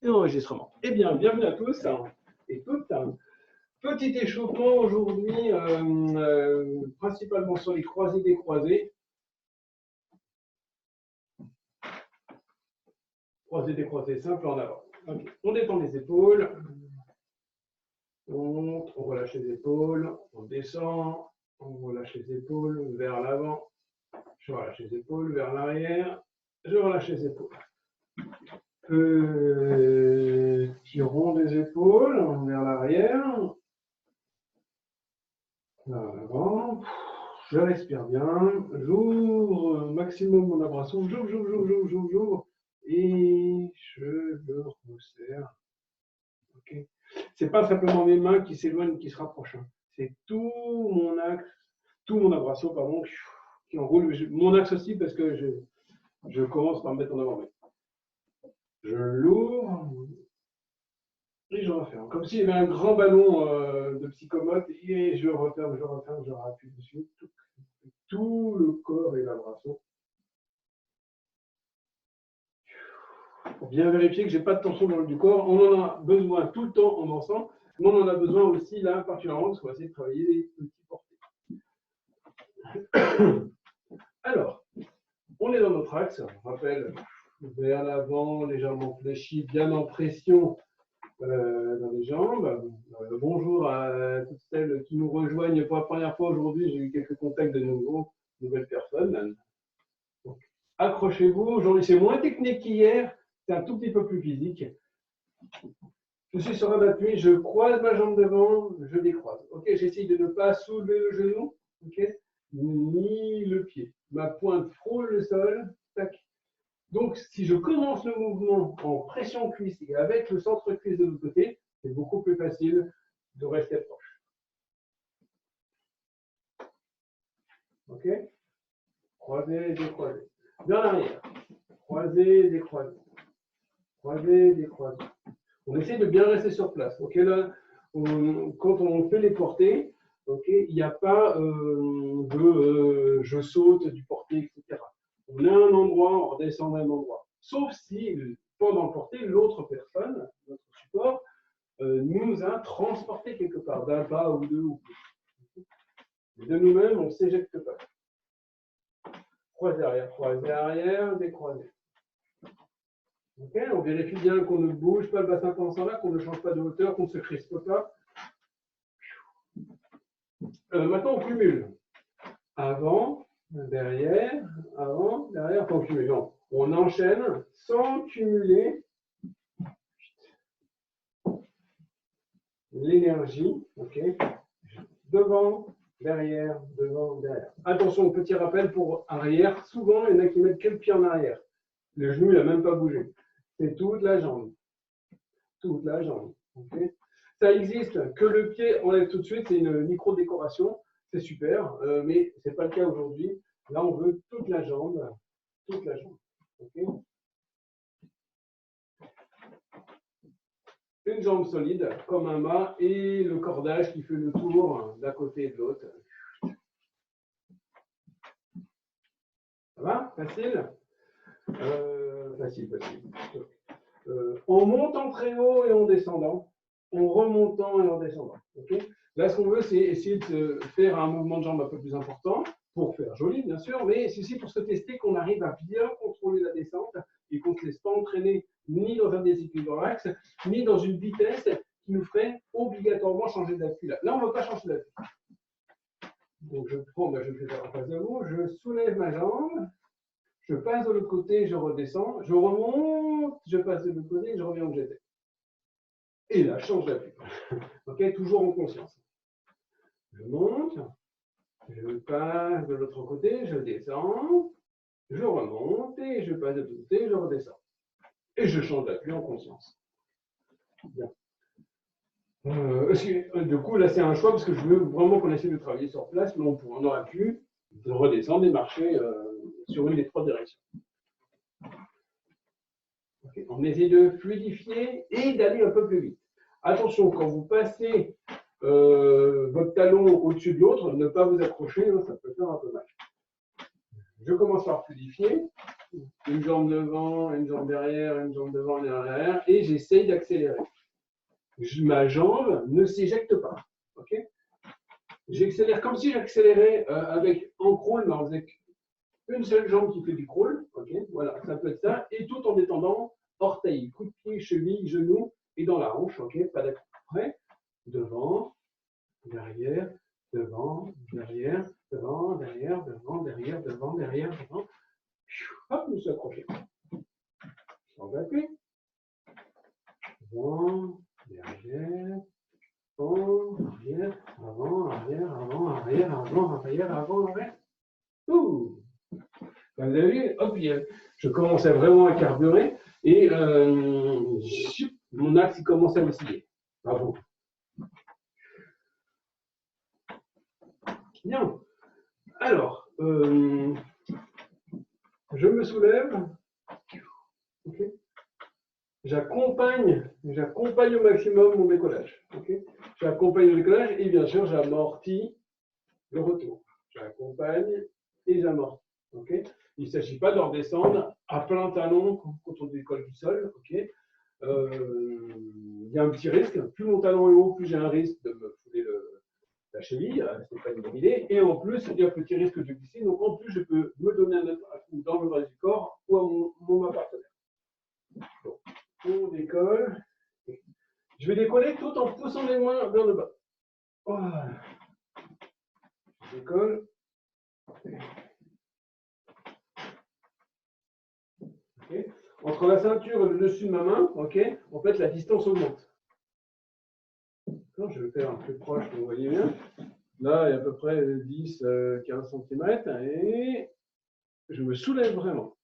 et enregistrement. Eh bien, bienvenue à tous et toutes. Petit échauffement aujourd'hui, principalement sur les croisés décroisés. Croisés décroisés, simple en avant. Okay. On détend les épaules. On monte, on relâche les épaules. On descend, on relâche les épaules vers l'avant. Je relâche les épaules vers l'arrière. Je relâche les épaules. Petit rond des épaules vers l'arrière. Vers l'avant. Je respire bien. J'ouvre maximum mon abraçon. J'ouvre. Et je le resserre. Ok. C'est pas simplement mes mains qui s'éloignent, qui se rapprochent. Hein. C'est tout mon axe, tout mon abraçon, pardon, qui enroule. Mon axe aussi, parce que je commence par me mettre en avant. Je l'ouvre et je referme. Comme s'il y avait un grand ballon de psychomote et je referme, je rappuie dessus. Tout le corps et l'abraçon. Pour bien vérifier que je n'ai pas de tension dans le du corps. On en a besoin tout le temps en dansant, mais on en a besoin aussi là, particulièrement, parce qu'on va essayer de travailler les petits portés. Alors, on est dans notre axe, on rappelle, vers l'avant, légèrement fléchi, bien en pression dans les jambes. Bonjour à toutes celles qui nous rejoignent pour la première fois aujourd'hui. J'ai eu quelques contacts de nouvelles personnes. Accrochez-vous, aujourd'hui c'est moins technique qu'hier. C'est un tout petit peu plus physique. Je suis sur un appui, je croise ma jambe devant, je décroise. Ok, j'essaye de ne pas soulever le genou, ok, ni le pied. Ma pointe frôle le sol. Tac. Donc, si je commence le mouvement en pression cuisse et avec le centre cuisse de l'autre côté, c'est beaucoup plus facile de rester proche. Ok, croiser, décroiser. Vers l'arrière. Croiser, décroiser. Croiser, décroiser. On essaie de bien rester sur place. Okay, là, quand on fait les portées, okay, il n'y a pas je saute du porté, etc. On a un endroit, on redescend à un endroit. Sauf si, pendant le porté, l'autre personne, notre support, nous a transporté quelque part, d'un pas ou deux ou plus. De nous-mêmes, on ne s'éjecte pas. Croiser arrière, décroiser. Okay, on vérifie bien qu'on ne bouge pas le bassin pensant là, qu'on ne change pas de hauteur, qu'on ne se crispe pas. Maintenant, on cumule. Avant, derrière, on cumule. Non, on enchaîne sans cumuler l'énergie. Okay. Devant, derrière. Attention, petit rappel pour arrière. Souvent, il y en a qui mettent que le pied en arrière. Le genou, il n'a même pas bougé. C'est toute la jambe. Okay. Ça existe que le pied enlève tout de suite, c'est une micro-décoration, c'est super, mais ce n'est pas le cas aujourd'hui. Là, on veut toute la jambe. Okay. Une jambe solide, comme un mât, et le cordage qui fait le tour d'un côté et de l'autre. Ça va? Facile? Facile. En montant très haut et en descendant, en remontant et en descendant. Okay. Là, ce qu'on veut, c'est essayer de faire un mouvement de jambe un peu plus important, pour faire joli, bien sûr, mais c'est aussi pour se tester qu'on arrive à bien contrôler la descente et qu'on ne se laisse pas entraîner ni dans un déséquilibre dans l'axe, ni dans une vitesse qui nous ferait obligatoirement changer d'appui. Là, on ne va pas changer d'appui. Donc, je fais ça en face de vous, je soulève ma jambe. Je passe de l'autre côté, je redescends, je remonte, je passe de l'autre côté, je reviens où j'étais. Et là, je change d'appui. Ok, toujours en conscience. Je monte, je passe de l'autre côté, je descends, je remonte et je passe de l'autre côté, je redescends. Et je change d'appui en conscience. Bien. Du coup, là, c'est un choix parce que je veux vraiment qu'on essaie de travailler sur place, mais on aurait pu redescendre et marcher sur une des trois directions. Okay. On essaie de fluidifier et d'aller un peu plus vite. Attention, quand vous passez votre talon au-dessus de l'autre, ne pas vous accrocher, hein, ça peut faire un peu mal. Je commence par fluidifier. une jambe devant, une jambe derrière, une jambe devant, une derrière, et j'essaye d'accélérer. Ma jambe ne s'éjecte pas. Okay, j'accélère comme si j'accélérais avec en crawl, mais avec une seule jambe qui fait du crawl. Okay, voilà, ça peut être ça, et tout en détendant orteil, coup de pied, cheville, genou et dans la hanche. Ok, pas d'accord. Prêt? Devant, derrière, devant, derrière, devant, derrière, devant, derrière, devant, derrière, devant. Hop, je me suis accroché. On va appuyer. Devant, derrière, avant, arrière, avant, arrière, avant, arrière, avant, arrière, avant, arrière. Ouh! Vous avez vu, hop, je commençais vraiment à carburer et mon axe il commençait à osciller. Bravo. Bien. Alors, je me soulève. Okay. J'accompagne au maximum mon décollage. Okay. J'accompagne le décollage et bien sûr j'amortis le retour. J'accompagne et j'amortis. Okay. Il ne s'agit pas de redescendre à plein talon quand on décolle du sol. Okay. Il y a un petit risque. Plus mon talon est haut, plus j'ai un risque de me fouler la cheville, c'est pas une bonne idée. Et en plus, il y a un petit risque de glisser. Donc en plus, je peux me donner un coup dans le reste du corps ou à mon partenaire. Donc, on décolle. Je vais décoller tout en poussant les mains vers le bas. Voilà. Je décolle. Okay. Entre la ceinture et le dessus de ma main, okay, en fait, la distance augmente. Je vais faire un peu proche, vous voyez bien. Là, il y a à peu près 10-15 cm et je me soulève vraiment.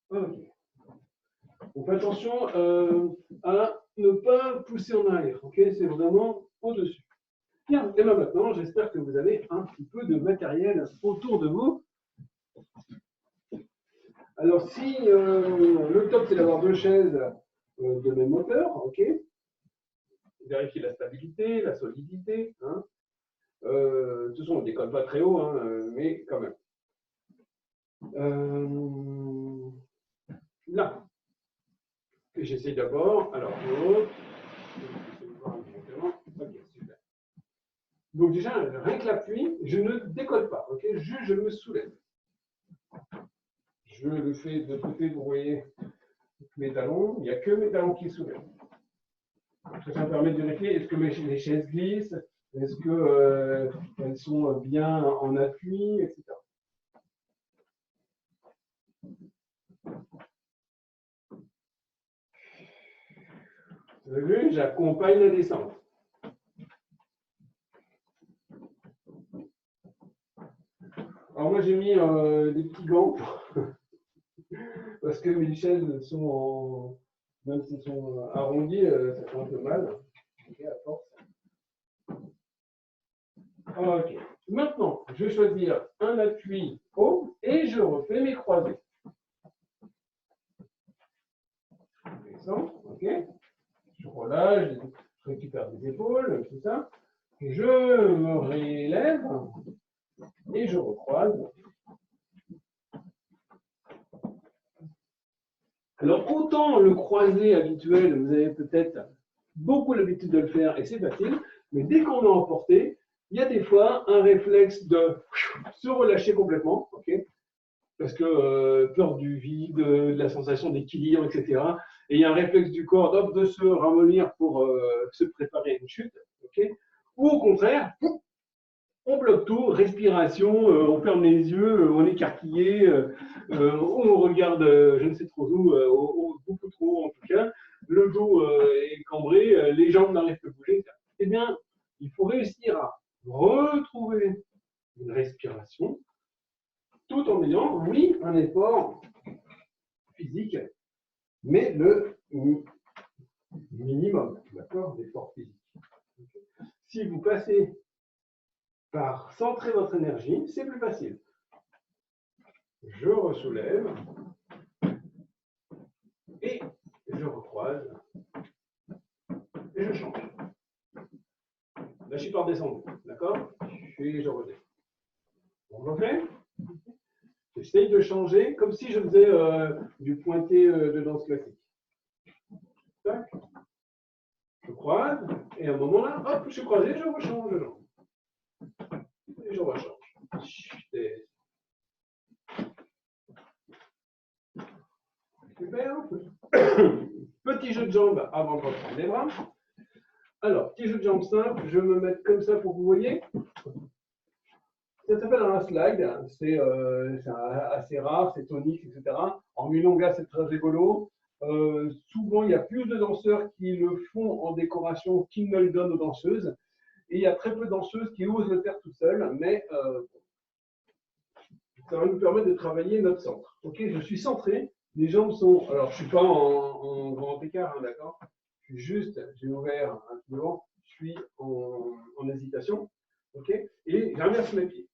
Ok. On fait attention à ne pas pousser en arrière. Okay, c'est vraiment au-dessus. Bien, et là maintenant, j'espère que vous avez un petit peu de matériel autour de vous. Alors, si le top, c'est d'avoir deux chaises de même hauteur, ok. Vérifier la stabilité, la solidité. Hein. De toute façon, on ne décolle pas très haut, hein, mais quand même. Là, j'essaie d'abord. Alors, l'autre. Ok, super. Donc déjà, rien que l'appui, je ne décolle pas. Ok, juste je me soulève. Je le fais de côté, vous voyez mes talons. Il n'y a que mes talons qui soulèvent. Ça me permet de vérifier est-ce que les chaises glissent, est-ce qu'elles sont bien en appui, etc. Vous avez vu, j'accompagne la descente. Alors moi j'ai mis des petits gants parce que mes chaises sont en, même s'ils sont arrondis, ça fait un peu mal. Okay, à force. Ok. Maintenant, je vais choisir un appui haut et je refais mes croisés. Je descends, ok. Je relâche, je récupère des épaules, tout ça. Je me relève et je recroise. Alors, autant le croisé habituel, vous avez peut-être beaucoup l'habitude de le faire et c'est facile, mais dès qu'on est emporté, il y a des fois un réflexe de se relâcher complètement, ok, parce que peur du vide, de la sensation d'équilibre, etc. Et il y a un réflexe du corps de se ramollir pour se préparer à une chute, ok, ou au contraire, on bloque tout, respiration, on ferme les yeux, on est écarquillé, on regarde je ne sais trop où, beaucoup trop haut en tout cas, le dos est cambré, les jambes n'arrivent plus à bouger. Eh bien, il faut réussir à retrouver une respiration tout en ayant, oui, un effort physique, mais le minimum, d'accord, d'effort physique. Si vous passez par centrer votre énergie, c'est plus facile. Je ressoulève et je recroise et je change. Là, je suis pas redescendu, d'accord? Et je redescends. On refait. j'essaye de changer comme si je faisais du pointé de danse classique. Tac. Je croise, et à un moment là, hop, je suis croisé, je rechange de jambe. Et je rechange. Super. Petit jeu de jambes avant de reprendre les bras. Alors, petit jeu de jambes simple, je vais me mettre comme ça pour que vous voyez. Ça s'appelle un slide, c'est assez rare, c'est tonique, etc. En milonga, c'est très rigolo. Souvent, il y a plus de danseurs qui le font en décoration qu'ils ne le donnent aux danseuses. Et il y a très peu de danseuses qui osent le faire tout seul, mais ça va nous permettre de travailler notre centre. Ok, je suis centré, les jambes sont. Alors, je ne suis pas en grand écart, hein, d'accord? Je suis juste, j'ai ouvert un peu devant, je suis en hésitation. Ok, et j'inverse mes pieds.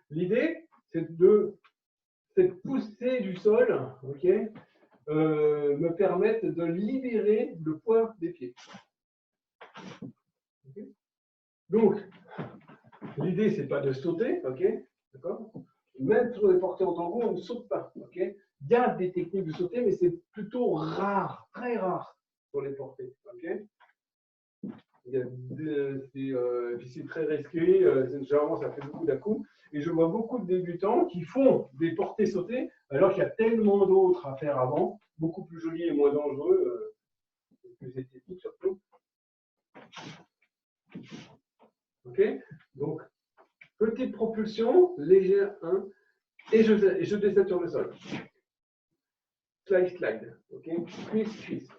L'idée, c'est de pousser du sol, ok, me permettre de libérer le poids des pieds. Okay. Donc, l'idée, c'est pas de sauter, ok, d'accord. Même sur les portées en tango, on ne saute pas, ok. Il y a des techniques de sauter, mais c'est plutôt rare, très rare pour les portées, ok. C'est très risqué, généralement ça fait beaucoup d'un-coup. Et je vois beaucoup de débutants qui font des portées sautées, alors qu'il y a tellement d'autres à faire avant, beaucoup plus jolis et moins dangereux, plus esthétiques surtout. Ok, donc petite propulsion, légère 1, et je descends sur le sol. Slide, slide. Ok, cuisse, cuisse.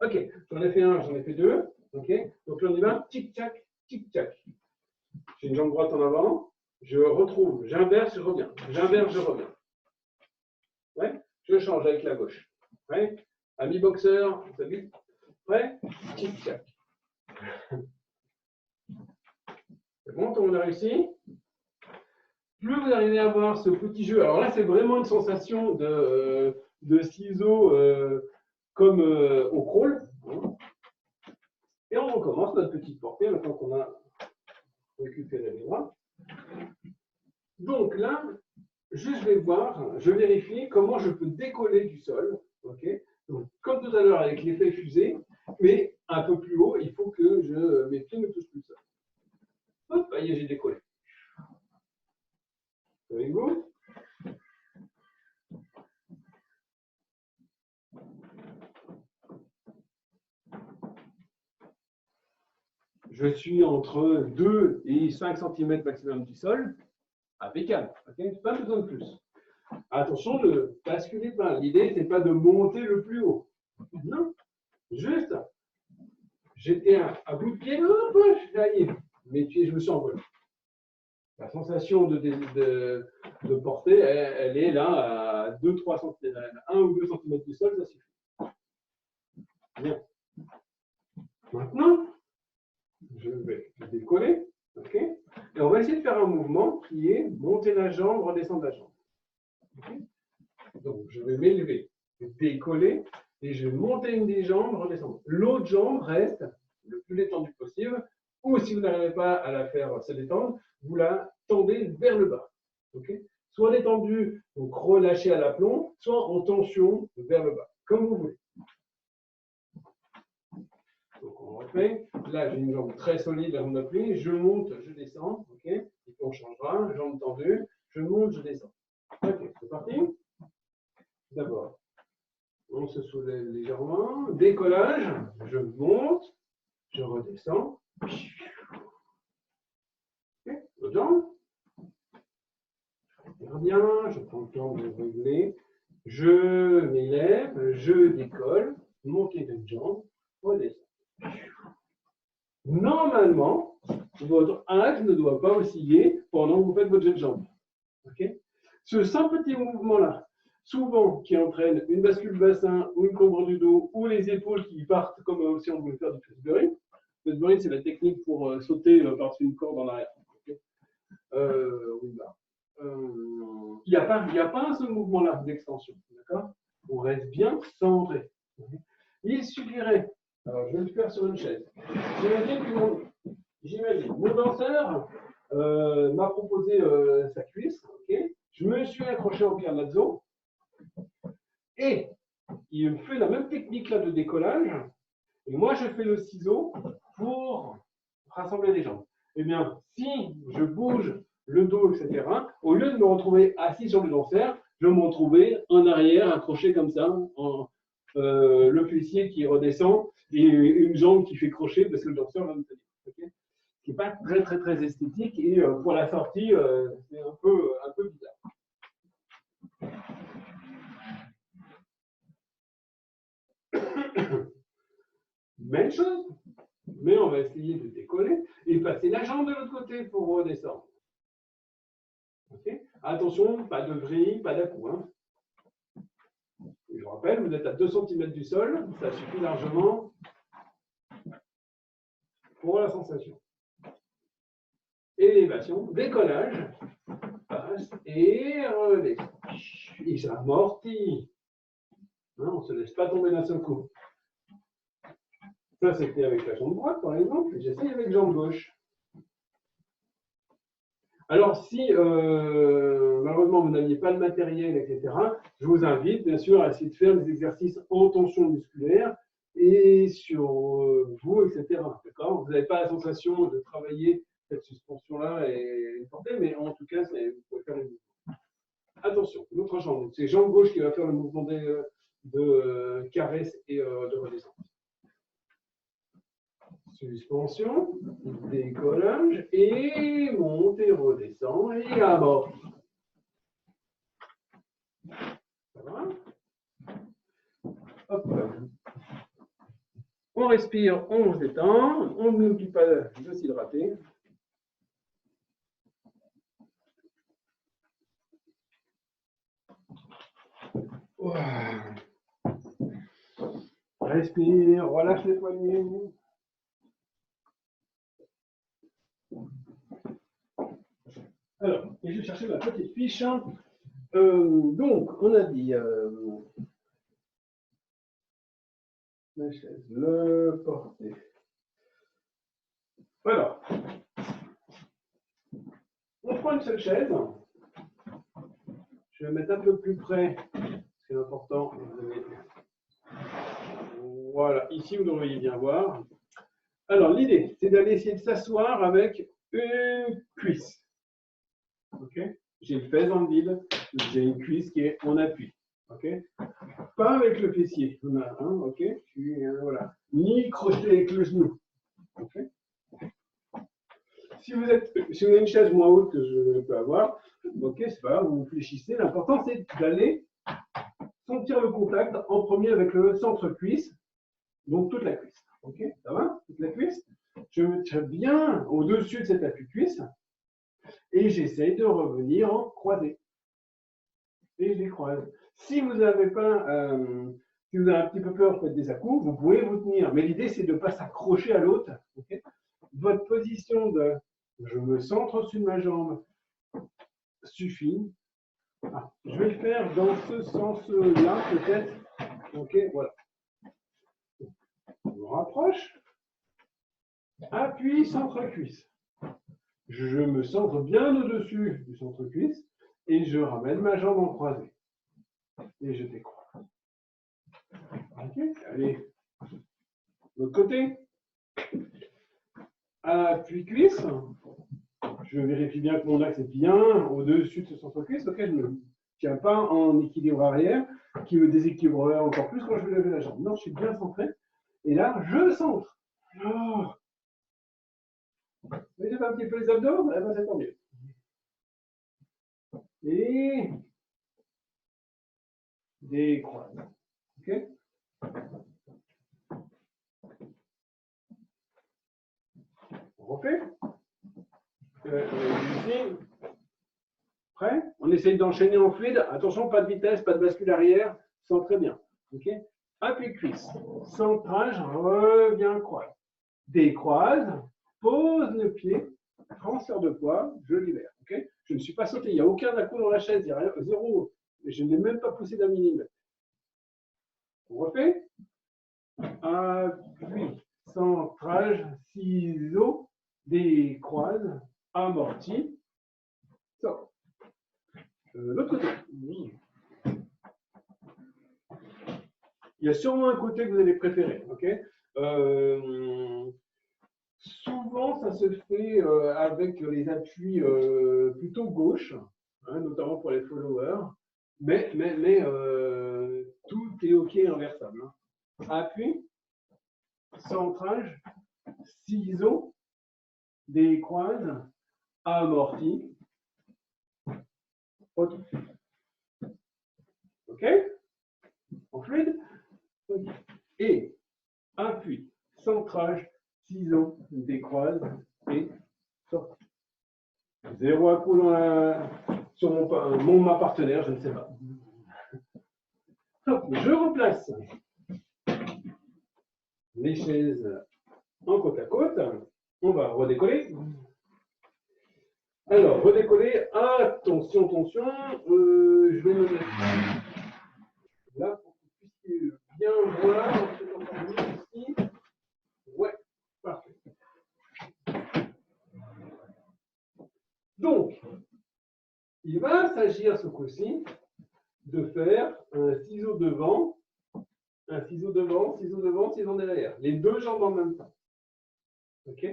Ok, j'en ai fait un, j'en ai fait deux. Ok, donc là on y va, tic-tac, tic-tac. J'ai une jambe droite en avant, je retrouve, j'inverse, je reviens. J'inverse, je reviens. Ouais, je change avec la gauche. Ouais, ami boxeur, on s'habille. Prêt, tic-tac. C'est bon, tout le monde a réussi? Plus vous arrivez à avoir ce petit jeu, alors là c'est vraiment une sensation de ciseaux comme au crawl. Et on recommence notre petite portée maintenant qu'on a récupéré les bras. Donc là, juste je vais voir, je vérifie comment je peux décoller du sol. Okay, donc, comme tout à l'heure avec l'effet fusée, mais un peu plus haut, il faut que mes pieds ne touchent plus le sol. Hop, ça y est, j'ai décollé. Avec vous? Je suis entre 2 et 5 cm maximum du sol. Impeccable. Okay, pas besoin de plus. Attention, ne basculez pas. L'idée, ce n'est pas de monter le plus haut. Non. Juste, j'étais à bout de pied, hop, ça y est. Mes pieds, je me suis envolé. La sensation de portée, elle est là à 2-3 cm, 1 ou 2 cm du sol, ça suffit. Bien. Maintenant, je vais décoller. Okay, et on va essayer de faire un mouvement qui est monter la jambe, redescendre la jambe. Okay, donc, je vais m'élever, décoller, et je vais monter une des jambes, redescendre. L'autre jambe reste le plus détendue possible, ou si vous n'arrivez pas à la faire se détendre, vous la tendez vers le bas. Okay, soit détendue, donc relâchée à l'aplomb, soit en tension vers le bas, comme vous voulez. Donc on refait. Là, j'ai une jambe très solide, la jambe d'appui. Je monte, je descends. Ok. Et puis on changera. Jambe tendue. Je monte, je descends. Ok, c'est parti. D'abord, on se soulève légèrement. Décollage. Je monte, je redescends. Ok, l'autre jambe. Je regarde bien. Je prends le temps de régler. Je m'élève, je décolle. Montée de jambe, redescends. Normalement, votre axe ne doit pas osciller pendant que vous faites votre jeu de jambes. Okay, ce simple petit mouvement-là, souvent qui entraîne une bascule bassin ou une cambre du dos ou les épaules qui partent comme si on voulait faire du fastbury. Fastbury, c'est la technique pour sauter par-dessus une corde en arrière. Okay, oui, là. Il n'y a pas un seul mouvement-là d'extension. D'accord, on reste bien centré. Il suffirait. Alors, je vais le faire sur une chaise. J'imagine mon danseur m'a proposé sa cuisse. Okay, je me suis accroché au Piernazzo et il fait la même technique là de décollage. Et moi, je fais le ciseau pour rassembler les jambes. Eh bien, si je bouge le dos, etc., au lieu de me retrouver assis sur le dorsal, je vais me retrouver en arrière, accroché comme ça, le fessier qui redescend et une jambe qui fait crochet parce que le dorsal va me tenir. Okay, ce qui n'est pas très, très, très esthétique et pour la sortie, c'est un peu bizarre. Même chose, mais on va essayer de décoller et passer la jambe de l'autre côté pour redescendre. Okay, attention, pas de vrille, pas d'à-coup. Hein. Je vous rappelle, vous êtes à 2 cm du sol, ça suffit largement pour la sensation. Élévation, décollage, passe et redescend. Et j'amortis. Hein, on ne se laisse pas tomber d'un seul coup. Ça, c'était avec la jambe droite, par exemple, et j'essaye avec la jambe gauche. Alors, si malheureusement vous n'aviez pas de matériel, etc., je vous invite bien sûr à essayer de faire des exercices en tension musculaire et sur vous, etc. D'accord ? Vous n'avez pas la sensation de travailler cette suspension-là et porter, mais en tout cas, vous pouvez faire les mouvements. Attention, l'autre jambe, c'est jambe gauche qui va faire le mouvement de caresse et de redescente. Suspension, décollage, et monte et redescend, et amorti. Ça va ? Hop. On respire, on se détend, on n'oublie pas de s'hydrater. Respire, relâche les poignets. Alors, et je vais chercher ma petite fiche. Donc, on a dit la chaise, le porter. Voilà. On prend une seule chaise. Je vais mettre un peu plus près, c'est important. Voilà, ici vous devriez bien voir. Alors, l'idée, c'est d'aller essayer de s'asseoir avec une cuisse. Ok, j'ai le fesse dans le vide, j'ai une cuisse qui est en appui. Ok, pas avec le fessier. On a un, ok, puis voilà. Ni crocheter avec le genou. Ok. Si vous avez une chaise moins haute que je peux avoir, ok, c'est pas grave, vous fléchissez. L'important, c'est d'aller sentir le contact en premier avec le centre-cuisse, donc toute la cuisse. Ok, ça va? Toute la cuisse. Je me tiens bien au-dessus de cet appui-cuisse et j'essaye de revenir en croisé. Et je les croise. Si vous n'avez pas, si vous avez un petit peu peur des à-coups, vous pouvez vous tenir. Mais l'idée, c'est de ne pas s'accrocher à l'autre. Okay, votre position de je me centre au-dessus de ma jambe suffit. Ah, je vais le faire dans ce sens-là, peut-être. Ok, voilà. Je me rapproche. Appui centre-cuisse. Je me centre bien au-dessus du centre-cuisse et je ramène ma jambe en croisée. Et je décroise. Ok, allez. L'autre côté. Appui cuisse. Je vérifie bien que mon axe est bien au-dessus de ce centre-cuisse. Ok, je ne tiens pas en équilibre arrière qui me déséquilibrerait encore plus quand je vais lever la jambe. Non, je suis bien centré. Et là, je centre. Oh. Mais j'ai pas un petit peu les abdos, eh ben, c'est tant mieux. Et décroise. Ok. On refait. Ici. Prêt? On essaye d'enchaîner en fluide. Attention, pas de vitesse, pas de bascule arrière. Sent très bien. Ok. Appui cuisse. Centrage, reviens croise. Décroise. Pose le pied. Transfert de poids. Je libère. Ok. Je ne suis pas sauté. Il n'y a aucun à-coup dans la chaise. Il n'y a rien. Zéro. Je n'ai même pas poussé d'un millimètre. On refait. Appui. Centrage. Ciseaux. Décroise. amorti, sort. L'autre côté. Il y a sûrement un côté que vous allez préférer. Okay, souvent, ça se fait avec les appuis plutôt gauche, hein, notamment pour les followers, mais tout est OK inversable. Hein. Appui, centrage, ciseaux, décroise, amorti, retour. OK? En fluide? Okay. Et appui, centrage, ciseaux, décroise et sortie. Zéro à coup sur ma partenaire, je ne sais pas. Hop, je replace les chaises en côte à côte. On va redécoller. Alors, redécoller. Attention, attention. Je vais me mettre là pour que vous puissiez bien voir. Ici. Ouais, parfait. Donc, il va s'agir ce coup-ci de faire un ciseau devant, un ciseau devant, ciseau devant, ciseau derrière. Les deux jambes en même temps. OK?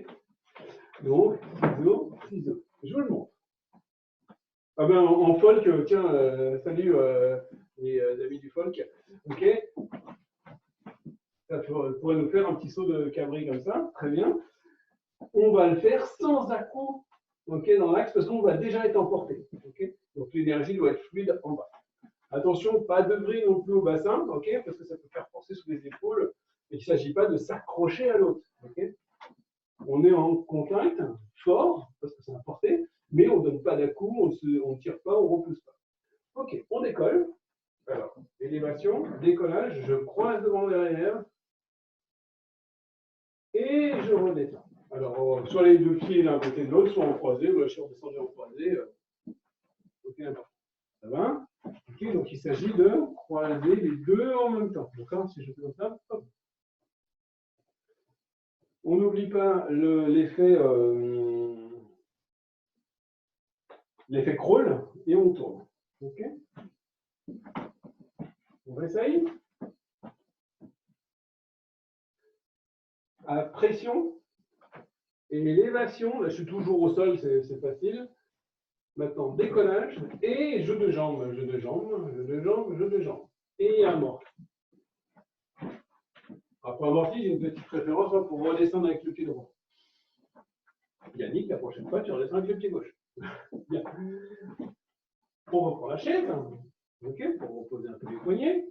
Donc, ciseau, ciseau. Je vous le montre. Ah ben, en folk, tiens, salut les amis du folk. OK? Ça pourrait nous faire un petit saut de cabri comme ça. Très bien. On va le faire sans à-coup, okay, dans l'axe, parce qu'on va déjà être emporté. Okay? Donc, l'énergie doit être fluide en bas. Attention, pas de vrille non plus au bassin, okay, parce que ça peut faire forcer sous les épaules, et qu'il ne s'agit pas de s'accrocher à l'autre. Okay? On est en contact fort, parce que c'est à portée, mais on ne donne pas d'à-coup, on ne tire pas, on ne repousse pas. Ok, on décolle. Alors, élévation, décollage, je croise devant derrière, et je redescends. Alors, soit les deux pieds l'un côté de l'autre, soit en croisé, moi je suis redescendu en croisé. Ok, ça va? Ok, donc il s'agit de croiser les deux en même temps. D'accord? Si je fais comme ça, hop. On n'oublie pas l'effet crawl et on tourne. Ok? On réessaye. À pression et élévation, là je suis toujours au sol, c'est facile. Maintenant, décollage et jeu de jambes, jeu de jambes, jeu de jambes, jeu de jambes. Et amorti. Après amorti, j'ai une petite préférence pour redescendre avec le pied droit. Yannick, la prochaine fois, tu redescends avec le pied gauche. Bien. On reprend la chaise, ok, pour reposer un peu les poignets.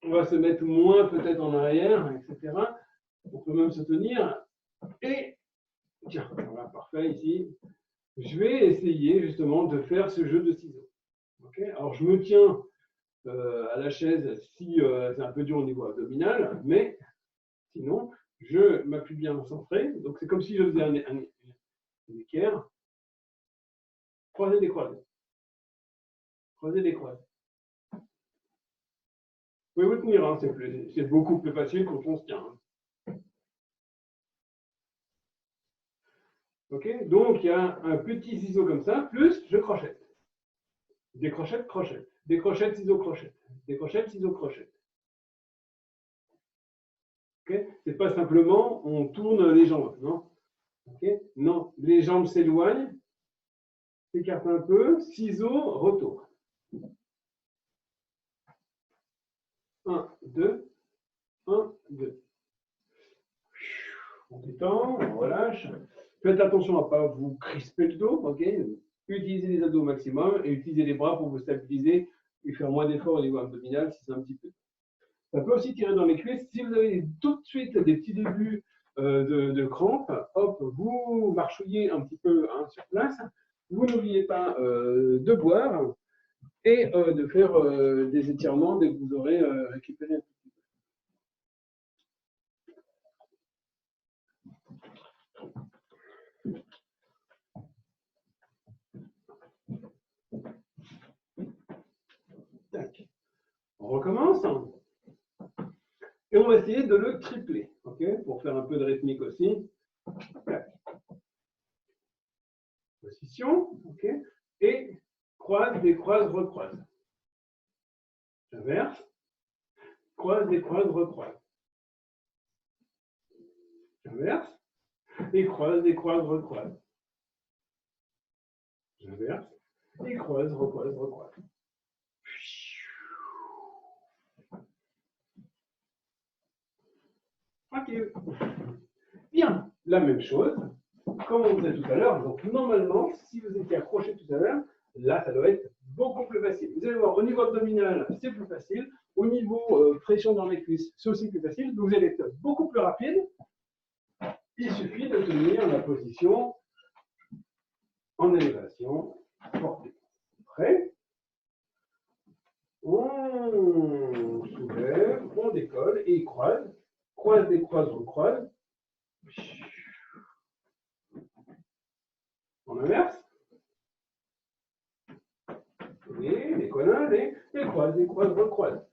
On va se mettre moins peut-être en arrière, etc. On peut même se tenir. Et, tiens, voilà, parfait ici. Je vais essayer justement de faire ce jeu de ciseaux. Okay, alors je me tiens à la chaise si c'est un peu dur au niveau abdominal, mais sinon, je m'appuie bien centré. Donc c'est comme si je faisais un équerre. Croiser, décroiser. Croiser, décroiser. Vous pouvez vous tenir, hein, c'est beaucoup plus facile quand on se tient. Hein. Ok, donc il y a un petit ciseau comme ça, plus je crochette. Décrochette, crochette. Décrochette, ciseau, crochette. Décrochette, ciseau, crochette. Okay, c'est pas simplement on tourne les jambes, non? Okay, non, les jambes s'éloignent, s'écartent un peu, ciseaux, retour. 1, 2, 1, 2. On détend, on relâche. Faites attention à ne pas vous crisper le dos, ok? Utilisez les abdos au maximum et utilisez les bras pour vous stabiliser et faire moins d'efforts au niveau abdominal si c'est un petit peu. Ça peut aussi tirer dans les cuisses. Si vous avez tout de suite des petits débuts de crampes, hop, vous marchouillez un petit peu hein, sur place. Vous n'oubliez pas de boire et de faire des étirements dès que vous aurez récupéré un petit peu. Tac. On recommence. Et on va essayer de le tripler, okay, pour faire un peu de rythmique aussi. Tac. position, ok, et croise, décroise, recroise. J'inverse, croise, décroise, recroise. J'inverse, et croise, décroise, recroise. J'inverse, et croise, recroise, recroise. Ok. Bien, la même chose, comme on faisait tout à l'heure. Donc, normalement, si vous étiez accroché tout à l'heure, là, ça doit être beaucoup plus facile. Vous allez voir, au niveau abdominal, c'est plus facile. Au niveau pression dans les cuisses, c'est aussi plus facile. Donc, vous allez être beaucoup plus rapide. Il suffit de tenir la position en élévation portée. Prêt? On soulève, on décolle et croise. Croise, décroise, recroise. On inverse. Et décollage, et décroise, décroise, recroise.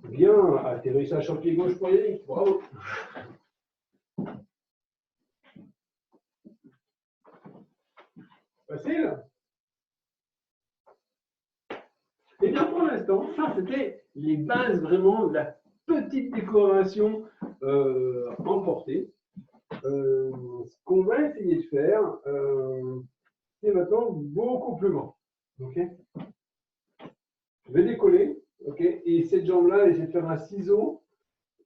Bien, atterrissage sur le pied gauche pour Yannick. Bravo. Facile? Et bien pour l'instant, ça c'était les bases vraiment de la petite décoration emportée. Ce qu'on va essayer de faire, c'est maintenant beaucoup plus grand. Okay, je vais décoller, okay, et cette jambe-là, essayer de faire un ciseau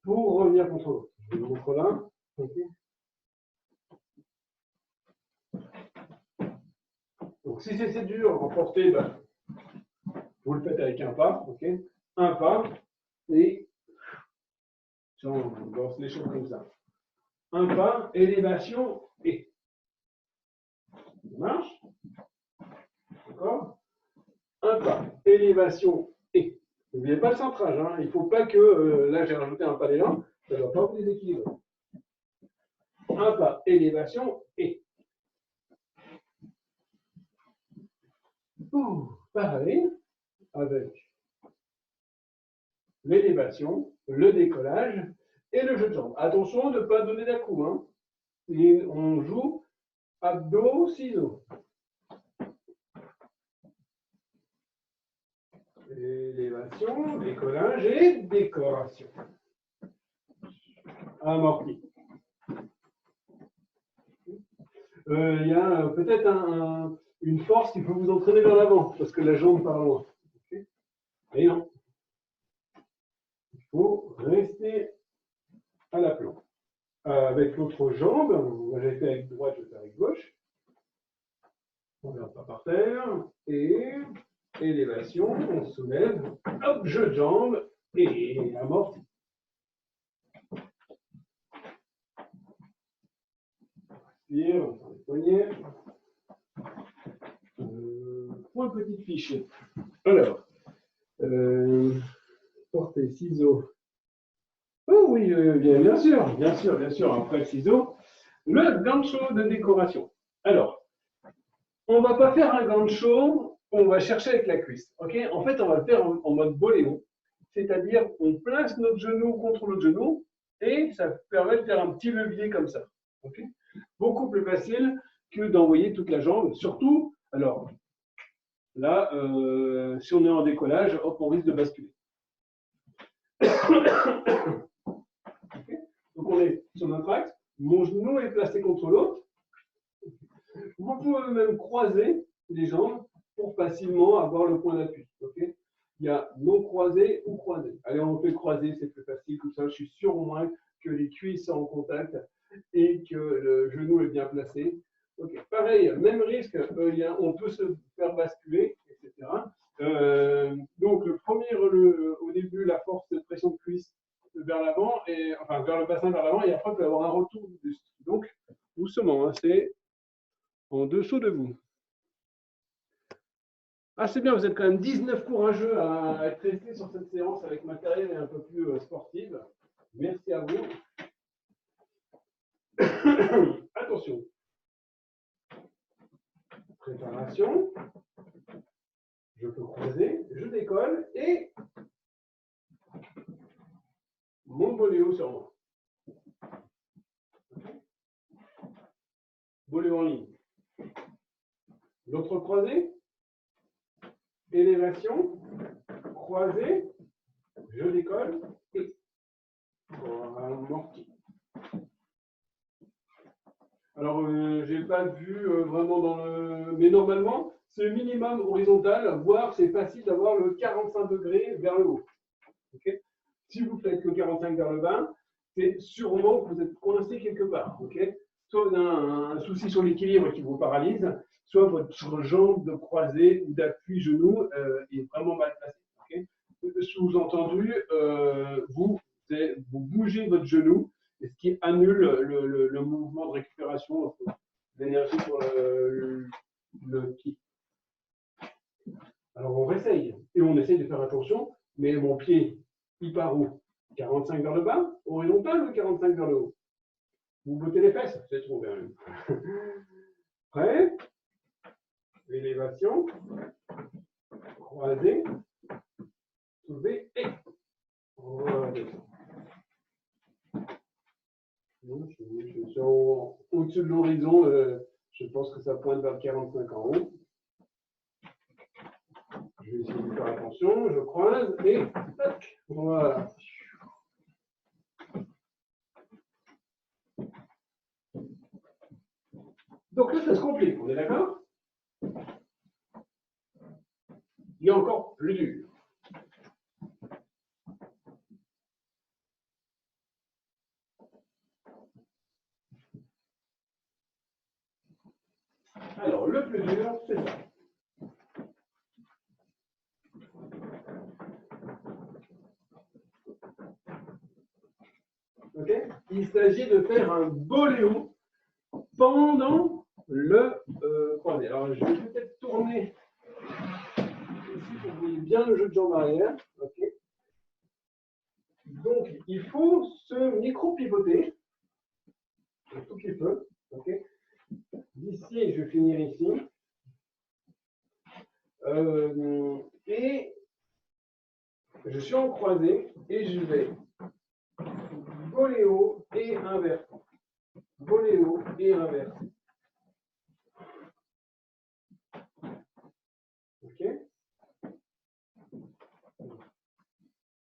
pour revenir contre l'autre. Je vous montre là. Okay. Donc si c'est dur en portée, ben, vous le faites avec un pas, ok, un pas, et on lance les choses comme ça. Un pas, élévation, et. Ça marche? D'accord? Un pas, élévation, et. N'oubliez pas le centrage, hein. Il ne faut pas que, là j'ai rajouté un pas d'élan, ça ne doit pas vous déséquilibrer. Un pas, élévation, et. Pareil, avec l'élévation, le décollage et le jeu de jambes. Attention de ne pas donner d'un-coup. Hein. Et on joue abdos, ciseaux. Élévation, décollage et décoration. Amorti. Il y a peut-être une force qui peut vous entraîner vers l'avant, parce que la jambe part loin. Okay. Et non. Il faut rester à l'aplomb. Avec l'autre jambe, moi j'ai fait avec droite, je fais avec gauche. On ne regarde pas par terre. Et élévation, on soulève, hop, jeu de jambe et amorti. Respire, on prend les poignets. Point petite fiche. Alors, portez ciseaux. Oh oui, bien sûr, après le ciseau, le gancho de décoration. Alors, on ne va pas faire un gancho, on va chercher avec la cuisse. Okay, en fait, on va le faire en mode boléo, c'est-à-dire on place notre genou contre l'autre genou et ça permet de faire un petit levier comme ça. Okay, beaucoup plus facile que d'envoyer toute la jambe, surtout, alors, là, si on est en décollage, hop, on risque de basculer. Okay. Donc on est sur notre axe, mon genou est placé contre l'autre. Vous pouvez même croiser les jambes pour facilement avoir le point d'appui. Okay. Il y a non croisé ou croisé. Allez, on fait croiser, c'est plus facile, comme ça je suis sûr au moins que les cuisses sont en contact et que le genou est bien placé. Okay. Pareil, même risque, on peut se faire basculer, etc. Donc le premier, au début, la force de pression de cuisse vers l'avant, enfin vers le bassin vers l'avant, et après il peut y avoir un retour du buste. Donc, doucement, hein, c'est en dessous de vous. Ah, c'est bien, vous êtes quand même 19 courageux à être restés sur cette séance avec matériel et un peu plus sportive. Merci à vous. Attention. Préparation. Je peux croiser, je décolle et mon boléo sur moi. Boléo en ligne. recroisé, élévation, croisé, je décolle et amorti. Alors, je n'ai pas vu vraiment dans le... Mais normalement, c'est minimum horizontal, voire c'est facile d'avoir le 45 degrés vers le haut. Okay, si vous faites le 45 vers le bas, c'est sûrement que vous êtes coincé quelque part. Okay, soit vous avez un souci sur l'équilibre qui vous paralyse, soit votre jambe de croisée ou d'appui genou est vraiment mal placée. Okay, sous-entendu, vous bougez votre genou, ce qui annule le mouvement de récupération d'énergie pour le pied. Alors on réessaye et on essaye de faire attention, mais mon pied, il part où? 45 vers le bas, horizontal ou 45 vers le haut? Vous bottez les fesses, c'est trop bien. Prêt? Élévation, croisé, soulevé et redescend. Je suis au-dessus de l'horizon, je pense que ça pointe vers le 45 en haut. Je vais essayer de faire attention, je croise et tac, voilà. Donc là, ça se complique, on est d'accord? Il y a encore plus dur. Alors, le plus dur, c'est ça. Okay, il s'agit de faire un boléo pendant le croisé. Alors, je vais peut-être tourner ici pour que vous voyez bien le jeu de jambes arrière. Okay. Donc, il faut se micro-pivoter un tout petit peu. Okay. D'ici, je vais finir ici. Et je suis en croisé et je vais boléo et inverse. Boléo et inverse. Ok.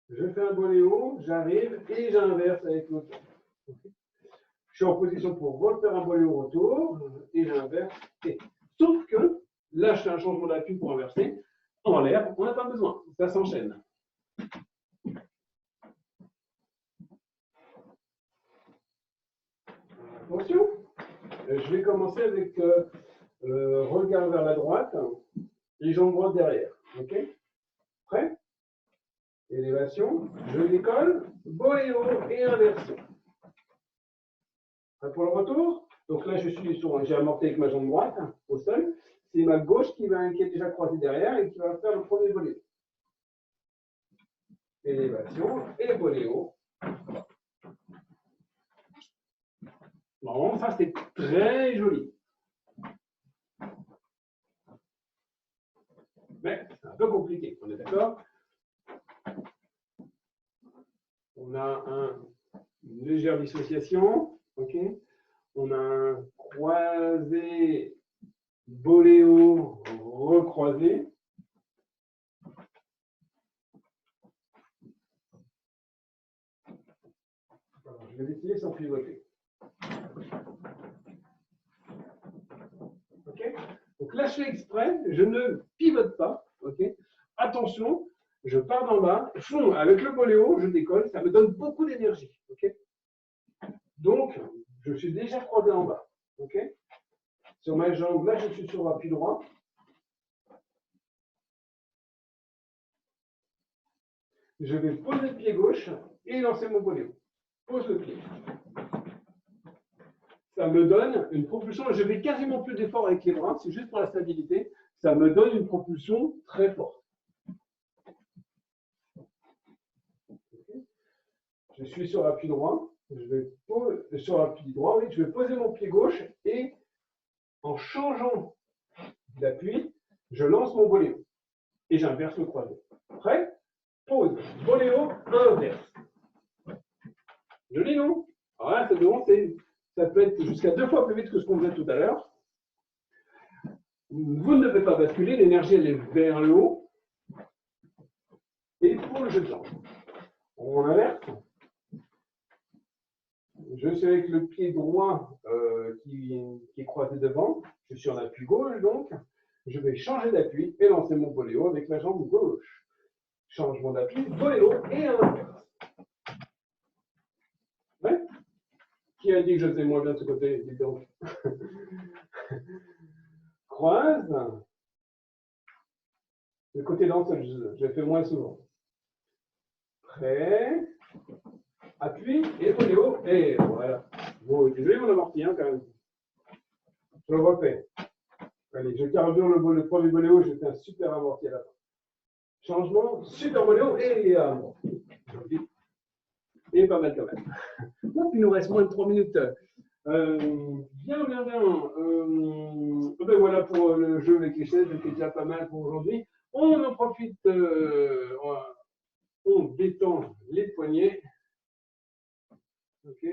Je fais un boléo, j'arrive et j'inverse avec l'autre. Okay. Je suis en position pour refaire un boléo retour et j'inverse. Sauf que là, je fais un changement d'appui pour inverser. En l'air, on n'a pas besoin. Ça s'enchaîne. Attention. Je vais commencer avec regard vers la droite, les jambes droites derrière. Ok? Prêt? Élévation, je décolle, boléo et inversion. Prêt pour le retour? Donc là, j'ai amorti avec ma jambe droite au sol. C'est ma gauche qui est déjà croisée derrière et qui va faire le premier boléo. Élévation et boléo. Bon, ça c'est très joli. Mais c'est un peu compliqué, on est d'accord? On a une légère dissociation, ok? On a un croisé, boléo, recroisé. Alors, je vais essayer sans pivoter. Ok? Donc là, je fais exprès, je ne pivote pas. Ok? Attention, je pars d'en bas, fond, avec le boléo, je décolle, ça me donne beaucoup d'énergie. Ok? Donc, je suis déjà croisé en bas. Ok? Sur ma jambe, là, je suis sur l'appui droit. Je vais poser le pied gauche et lancer mon boléo. Pose le pied. Ça me donne une propulsion. Je vais quasiment plus d'effort avec les bras, c'est juste pour la stabilité. Ça me donne une propulsion très forte. Okay. Je suis sur l'appui droit. Sur l'appui droit, oui, je vais poser mon pied gauche et en changeant d'appui, je lance mon boléo et j'inverse le croisé. Prêt? Pause. Boléo, inverse. Joli, non? Voilà, c'est bon, ça peut être jusqu'à 2 fois plus vite que ce qu'on faisait tout à l'heure. Vous ne devez pas basculer, l'énergie elle est vers le haut. Et pour le jeu de jambes, on inverse. Je suis avec le pied droit qui est croisé devant. Je suis en appui gauche donc. Je vais changer d'appui et lancer mon voléo avec la jambe gauche. Changement d'appui, voléo et à l'inverse. Ouais. Qui a dit que je faisais moins bien de ce côté? Dites donc. Croise. Le côté danseur, je le fais moins souvent. Prêt. Appui et voléo. Et voilà. Bon, désolé mon amorti hein, quand même. Je le refais. Allez, je carbure le premier voléo, je fais un super amorti à la fin. Changement, super voléo et amorti. Et pas mal quand même. Bon, il nous reste moins de 3 minutes. Bien. Ben voilà pour le jeu avec les chaises, c'était déjà pas mal pour aujourd'hui. On en profite, on détend les poignets. Ok,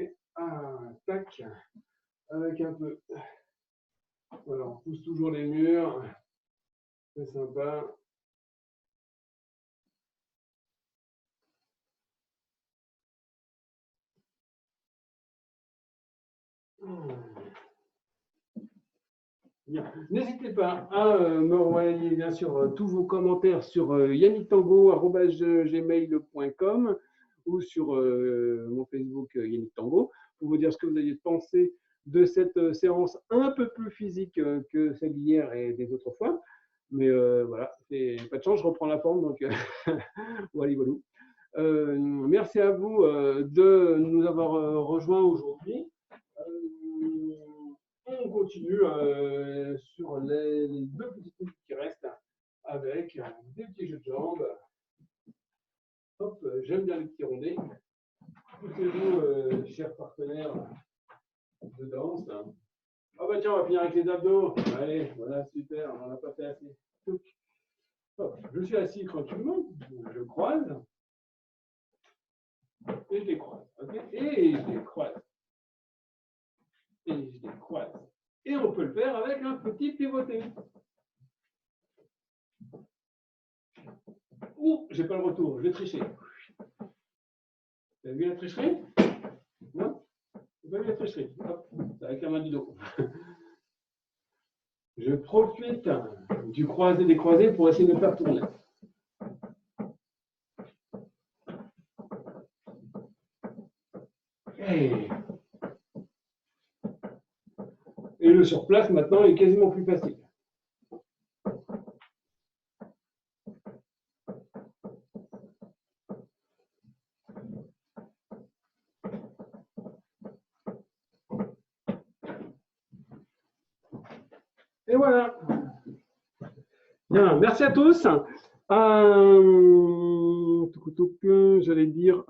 tac, avec un peu. Voilà, on pousse toujours les murs. C'est sympa. N'hésitez pas à me renvoyer bien sûr tous vos commentaires sur yannicktango@gmail.com ou sur mon Facebook Yannick Tango pour vous dire ce que vous avez pensé de cette séance un peu plus physique que celle d'hier et des autres fois. Mais voilà, pas de chance, je reprends la forme, donc voilà. Merci à vous de nous avoir rejoints aujourd'hui. On continue sur les 2 petites minutes qui restent avec des petits jeux de jambes. Hop, j'aime bien les petits rondés. Poussez-vous, chers partenaires de danse. Ah bah tiens, on va finir avec les abdos. Allez, voilà, super, on n'en a pas fait assez. Hop, je suis assis tranquillement, je croise. Et je les croise. Okay, et je les croise. Et je les croise. Et on peut le faire avec un petit pivoté. Ouh, j'ai pas le retour, je vais tricher. T'as vu la tricherie? Non? T'as pas vu la tricherie? Hop, c'est avec la main du dos. Je profite du croisé des croisés pour essayer de faire tourner. Et le sur place maintenant est quasiment plus facile. Et voilà. Bien, merci à tous. J'allais dire.